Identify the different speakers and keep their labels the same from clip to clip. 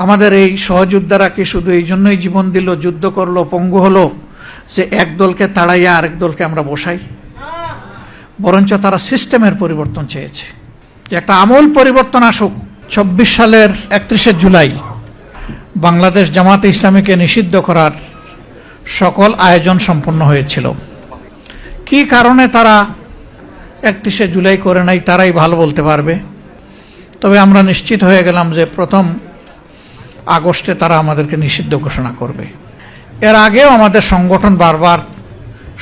Speaker 1: আমাদের এই সহযোদ্ধারা কি শুধু এই জন্যই জীবন দিল, যুদ্ধ করলো, পঙ্গু হলো যে এক দলকে তাড়াইয়া আরেক দলকে আমরা বসাই? বরঞ্চ তারা সিস্টেমের পরিবর্তন চেয়েছে, যে একটা আমূল পরিবর্তন আসুক। ২৪ সালের ৩১শে জুলাই বাংলাদেশ জামাতে ইসলামীকে নিষিদ্ধ করার সকল আয়োজন সম্পন্ন হয়েছিল। কি কারণে তারা ৩১শে জুলাই করে নাই তারাই ভালো বলতে পারবে। তবে আমরা নিশ্চিত হয়ে গেলাম যে ১ম আগস্টে তারা আমাদেরকে নিষিদ্ধ ঘোষণা করবে। এর আগেও আমাদের সংগঠন বারবার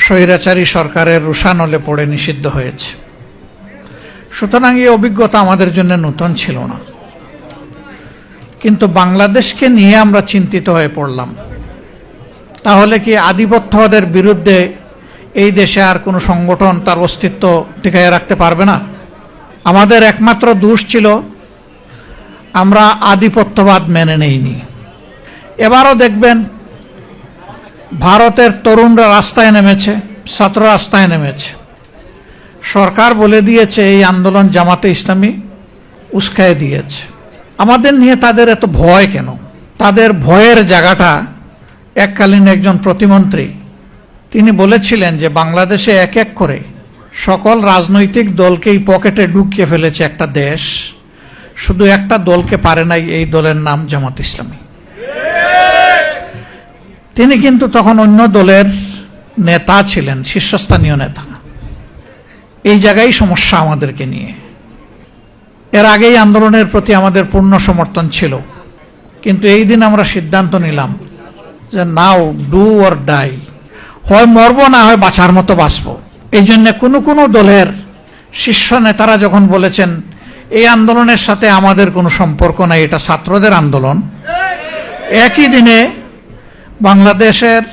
Speaker 1: স্বৈরাচারী সরকারের রোষানলে পড়ে নিষিদ্ধ হয়েছে। সুতরাং এই অভিজ্ঞতা আমাদের জন্য নতুন ছিল না। কিন্তু বাংলাদেশকে নিয়ে আমরা চিন্তিত হয়ে পড়লাম। তাহলে কি আধিপত্যবাদের বিরুদ্ধে এই দেশে আর কোনো সংগঠন তার অস্তিত্ব টিকিয়ে রাখতে পারবে না? আমাদের একমাত্র দোষ ছিল আমরা আধিপত্যবাদ মেনে নেইনি। এবারও দেখবেন ভারতের তরুণরা রাস্তায় নেমেছে, ছাত্র রাস্তায় নেমেছে। সরকার বলে দিয়েছে এই আন্দোলন জামাতে ইসলামী উস্কায় দিয়েছে। আমাদের নিয়ে তাদের এত ভয় কেন? তাদের ভয়ের জায়গাটা এককালীন একজন প্রতিমন্ত্রী তিনি বলেছিলেন যে বাংলাদেশে এক এক করে সকল রাজনৈতিক দলকেই পকেটে ঢুকিয়ে ফেলেছে একটা দেশ, শুধু একটা দলকে পারে নাই, এই দলের নাম জামাত ইসলামী। তিনি কিন্তু তখন অন্য দলের নেতা ছিলেন, শীর্ষস্থানীয় নেতা। এই জায়গায় সমস্যা আমাদেরকে নিয়ে। এর আগেই আন্দোলনের প্রতি আমাদের পূর্ণ সমর্থন ছিল, কিন্তু এই দিন আমরা সিদ্ধান্ত নিলাম যে নাও ডু অর ডাই, হয় মরব না হয় বাঁচার মতো বাঁচব। এই জন্য কোনো দলের শীর্ষ নেতারা যখন বলেছেন এই আন্দোলনের সাথে আমাদের কোনো সম্পর্ক নাই, এটা ছাত্রদের আন্দোলন, একই দিনে বাংলাদেশের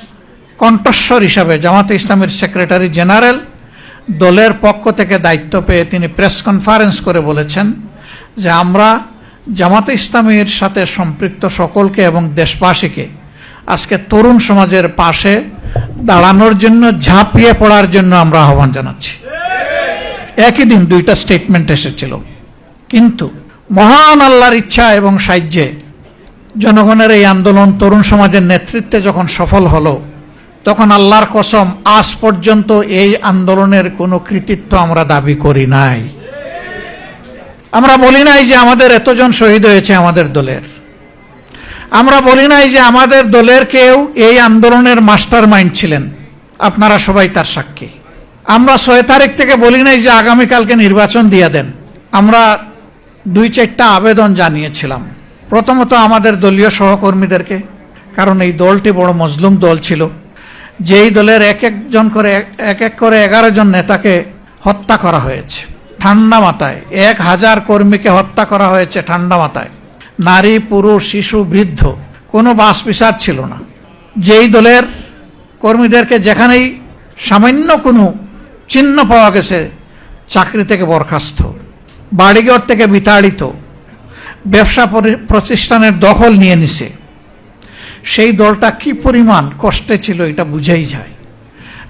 Speaker 1: কণ্ঠস্বর হিসাবে জামাতে ইসলামীর সেক্রেটারি জেনারেল দলের পক্ষ থেকে দায়িত্ব পেয়ে তিনি প্রেস কনফারেন্স করে বলেছেন যে আমরা জামাতে ইসলামীর সাথে সম্পৃক্ত সকলকে এবং দেশবাসীকে আজকে তরুণ সমাজের পাশে দাঁড়ানোর জন্য, ঝাঁপিয়ে পড়ার জন্য আমরা আহ্বান জানাচ্ছি। একই দিন দুইটা স্টেটমেন্ট এসেছিল। কিন্তু মহান আল্লাহর ইচ্ছা এবং সাহায্যে জনগণের এই আন্দোলন তরুণ সমাজের নেতৃত্বে যখন সফল হলো, তখন আল্লাহর কসম আজ পর্যন্ত এই আন্দোলনের কোনো কৃতিত্ব আমরা দাবি করি নাই। আমরা বলি নাই যে আমাদের এতজন শহীদ হয়েছে আমাদের দলের। আমরা বলি নাই যে আমাদের দলের কেউ এই আন্দোলনের মাস্টার মাইন্ড ছিলেন, আপনারা সবাই তার সাক্ষী। আমরা ৬ তারিখ থেকে বলি নাই যে আগামীকালকে নির্বাচন দিয়ে দেন। আমরা ২-৪টা আবেদন জানিয়েছিলাম। প্রথমত আমাদের দলীয় সহকর্মীদেরকে, কারণ এই দলটি বড় মজলুম দল ছিল, যেই দলের এক এক করে 11 জন নেতাকে হত্যা করা হয়েছে ঠান্ডা মাথায়। 1000 কর্মীকে হত্যা করা হয়েছে ঠান্ডা মাথায়। নারী, পুরুষ, শিশু, বৃদ্ধ, কোনো বাস বিচার ছিল না। যেই দলের কর্মীদেরকে যেখানেই সামান্য কোনো চিহ্ন পাওয়া গেছে চাকরি থেকে বরখাস্ত, বাড়িঘর থেকে বিতাড়িত, ব্যবসা প্রতিষ্ঠানের দখল নিয়ে নিছে, সেই দলটা কি পরিমাণ কষ্টে ছিল এটা বুঝাই যায়।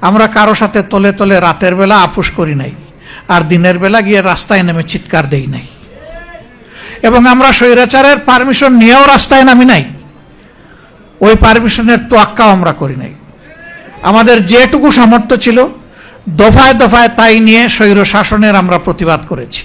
Speaker 1: আমরা কারো সাথে তলে তলে রাতের বেলা আপোষ করি নাই, আর দিনের বেলা গিয়ে রাস্তায় নেমে চিৎকার দেই নাই, এবং আমরা স্বৈরাচারের পারমিশন নিয়েও রাস্তায় নামি নাই। ওই পারমিশনের তোয়াক্কাও আমরা করি নাই। আমাদের যেটুকু সামর্থ্য ছিল দফায় দফায় তাই নিয়ে স্বৈর শাসনের আমরা প্রতিবাদ করেছি।